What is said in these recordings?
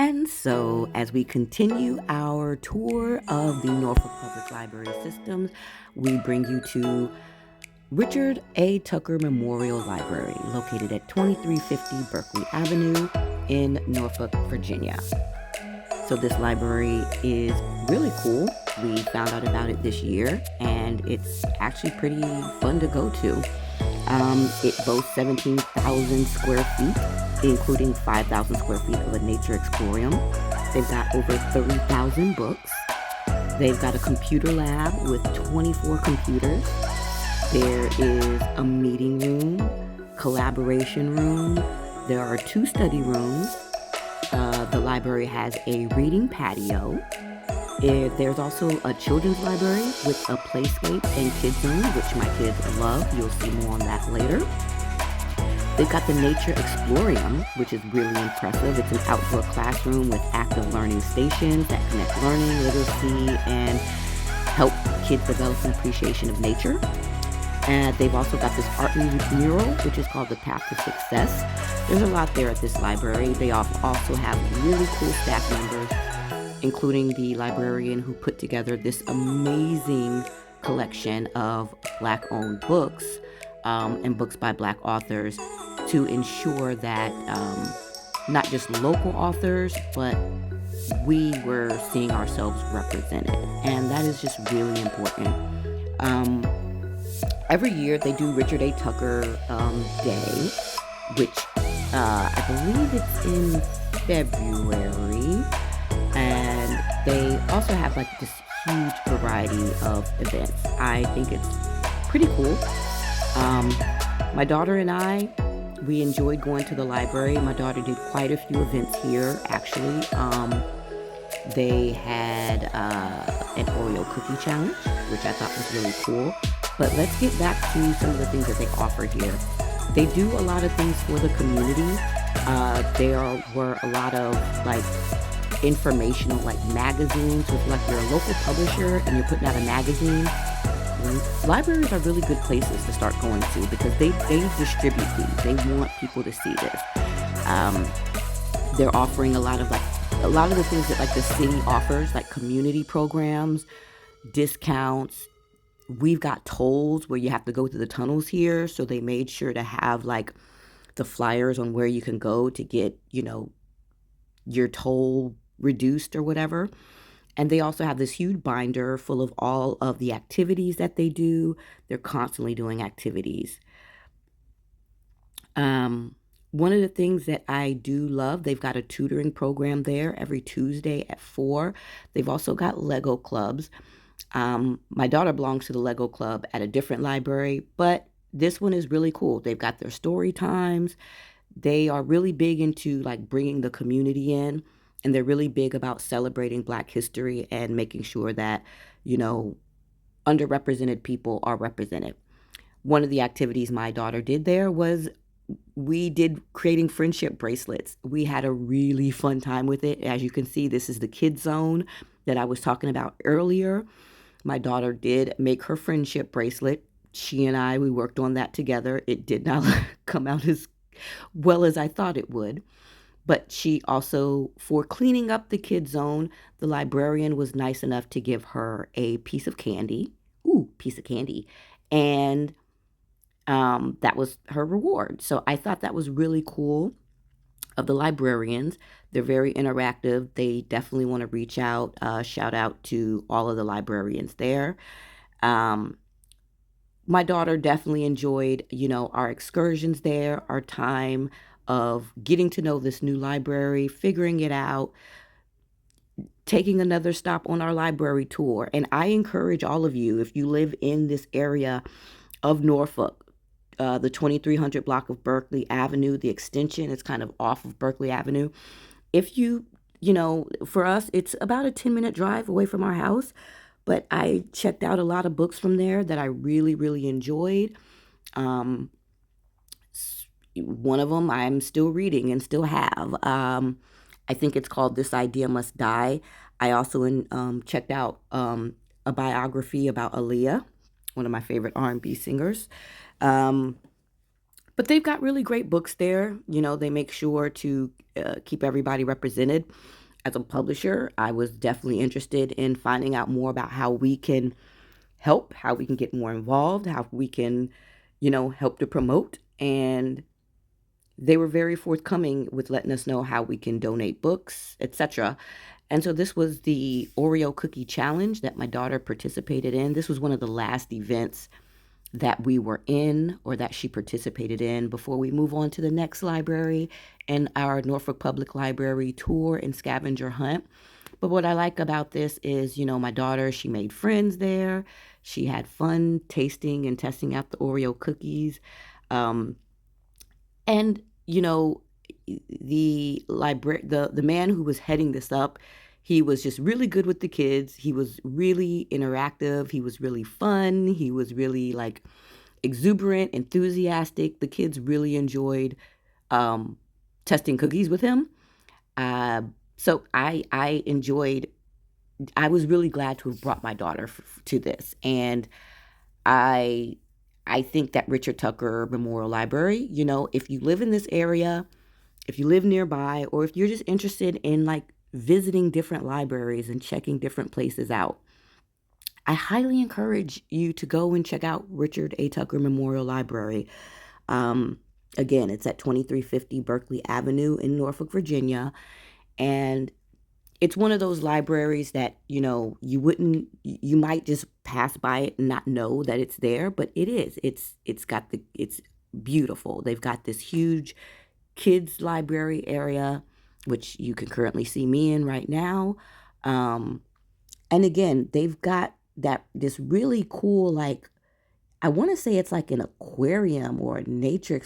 And so, as we continue our tour of the Norfolk Public Library systems, we bring you to Richard A. Tucker Memorial Library, located at 2350 Berkeley Avenue in Norfolk, Virginia. So, this library is really cool. We found out about it this year, and it's actually pretty fun to go to. It boasts 17,000 square feet, including 5,000 square feet of a nature exploриum. They've got over 30,000 books. They've got a computer lab with 24 computers. There is a meeting room, collaboration room. There are 2 study rooms. The library has a reading patio. There's also a children's library with a playscape and kids zone, which my kids love. You'll see more on that later. They've got the Nature Explorium, which is really impressive. It's an outdoor classroom with active learning stations that connect learning, literacy, and help kids develop an appreciation of nature. And they've also got this art mural, which is called The Path to Success. There's a lot there at this library. They also have really cool staff members, including the librarian who put together this amazing collection of Black-owned books and books by Black authors to ensure that not just local authors, but we were seeing ourselves represented. And that is just really important. Every year they do Richard A. Tucker Day, which I believe it's in February. And they also have like this huge variety of events. I think it's pretty cool. My daughter and I, we enjoyed going to the library. My daughter did quite a few events here, actually. They had an Oreo cookie challenge, which I thought was really cool. But let's get back to some of the things that they offer here. They do a lot of things for the community. There were a lot of like informational like magazines with like you're a local publisher and you're putting out a magazine. Libraries are really good places to start going to because they distribute these. They want people to see this. They're offering a lot of the things that like the city offers, like community programs, discounts. We've got tolls where you have to go through the tunnels here, so they made sure to have like the flyers on where you can go to get, your toll reduced or whatever. And they also have this huge binder full of all of the activities that they do. They're constantly doing activities. One of the things that I do love, they've got a tutoring program there every Tuesday at 4. They've also got Lego clubs. My daughter belongs to the Lego club at a different library, but this one is really cool. They've got their story times. They are really big into like bringing the community in, and they're really big about celebrating Black history and making sure that, underrepresented people are represented. One of the activities my daughter did there was we did creating friendship bracelets. We had a really fun time with it. As you can see, this is the kids zone that I was talking about earlier. My daughter did make her friendship bracelet. She and I, we worked on that together. It did not come out as well as I thought it would. But she also, for cleaning up the kids zone, the librarian was nice enough to give her a piece of candy. Piece of candy. And that was her reward. So I thought that was really cool of the librarians. They're very interactive. They definitely want to reach out, shout out to all of the librarians there. My daughter definitely enjoyed, our excursions there, our time of getting to know this new library, figuring it out, taking another stop on our library tour. And I encourage all of you, if you live in this area of Norfolk, the 2300 block of Berkeley Avenue, the extension is kind of off of Berkeley Avenue. If for us, it's about a 10-minute drive away from our house, but I checked out a lot of books from there that I really, really enjoyed. One of them I'm still reading and still have. I think it's called This Idea Must Die. I also checked out a biography about Aaliyah, one of my favorite R&B singers. But they've got really great books there. They make sure to keep everybody represented. As a publisher, I was definitely interested in finding out more about how we can help, how we can get more involved, how we can, help to promote. And they were very forthcoming with letting us know how we can donate books, etc. And so this was the Oreo Cookie Challenge that my daughter participated in. This was one of the last events that we were in or that she participated in before we move on to the next library and our Norfolk Public Library tour and scavenger hunt. But what I like about this is, my daughter, she made friends there. She had fun tasting and testing out the Oreo cookies. Um, and, the man who was heading this up, he was just really good with the kids. He was really interactive. He was really fun. He was really like exuberant, enthusiastic. The kids really enjoyed um, testing cookies with him. Uh, so I enjoyed. I was really glad to have brought my daughter to this, and I I think that Richard Tucker Memorial Library. If you live in this area, if you live nearby, or if you're just interested in like visiting different libraries and checking different places out, I highly encourage you to go and check out Richard A. Tucker Memorial Library. Um, Again, it's at 2350 Berkeley Avenue in Norfolk, Virginia. And it's one of those libraries that, you might just pass by it and not know that it's there, but it is. It's beautiful. They've got this huge kids library area, which you can currently see me in right now. Um, and again, they've got this really cool, like, I want to say it's like an aquarium or a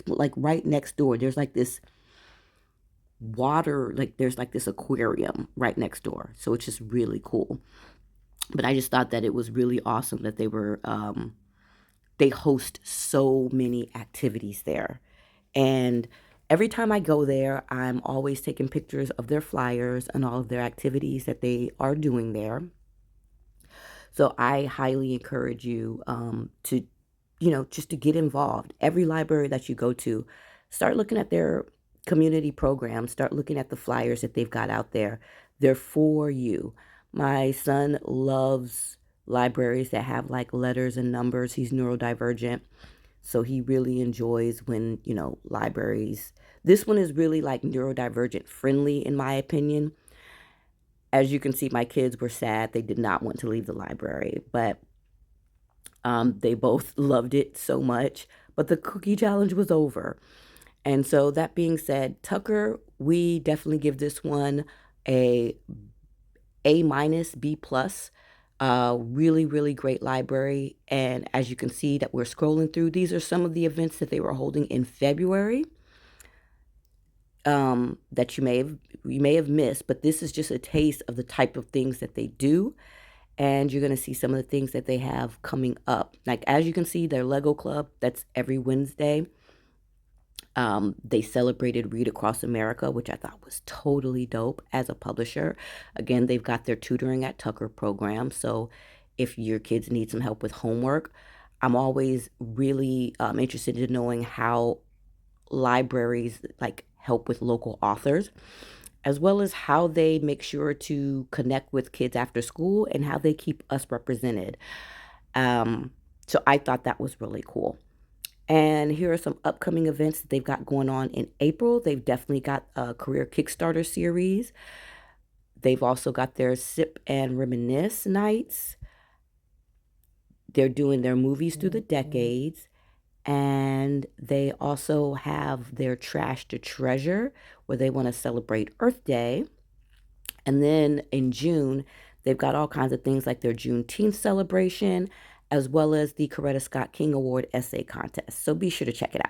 like right next door. There's like this water, like there's like this aquarium right next door. So it's just really cool. But I just thought that it was really awesome that they host so many activities there. And every time I go there, I'm always taking pictures of their flyers and all of their activities that they are doing there. So I highly encourage you to, just to get involved. Every library that you go to, start looking at their community programs, start looking at the flyers that they've got out there. They're for you. My son loves libraries that have like letters and numbers. He's neurodivergent. So he really enjoys when, libraries. This one is really like neurodivergent friendly, in my opinion. As you can see, my kids were sad. They did not want to leave the library, but they both loved it so much. But the cookie challenge was over. And so that being said, Tucker, we definitely give this one a A-, B+. Really, really great library. And as you can see that we're scrolling through, these are some of the events that they were holding in February that you may have missed, but this is just a taste of the type of things that they do. And you're going to see some of the things that they have coming up. Like, as you can see, their Lego Club, that's every Wednesday. They celebrated Read Across America, which I thought was totally dope as a publisher. Again, they've got their tutoring at Tucker program. So if your kids need some help with homework, I'm always really interested in knowing how libraries like help with local authors, as well as how they make sure to connect with kids after school and how they keep us represented. So I thought that was really cool. And here are some upcoming events that they've got going on in April. They've definitely got a career Kickstarter series. They've also got their Sip and Reminisce nights. They're doing their movies through the decades. And they also have their Trash to Treasure, where they want to celebrate Earth Day. And then in June, they've got all kinds of things like their Juneteenth celebration, as well as the Coretta Scott King Award essay contest. So be sure to check it out.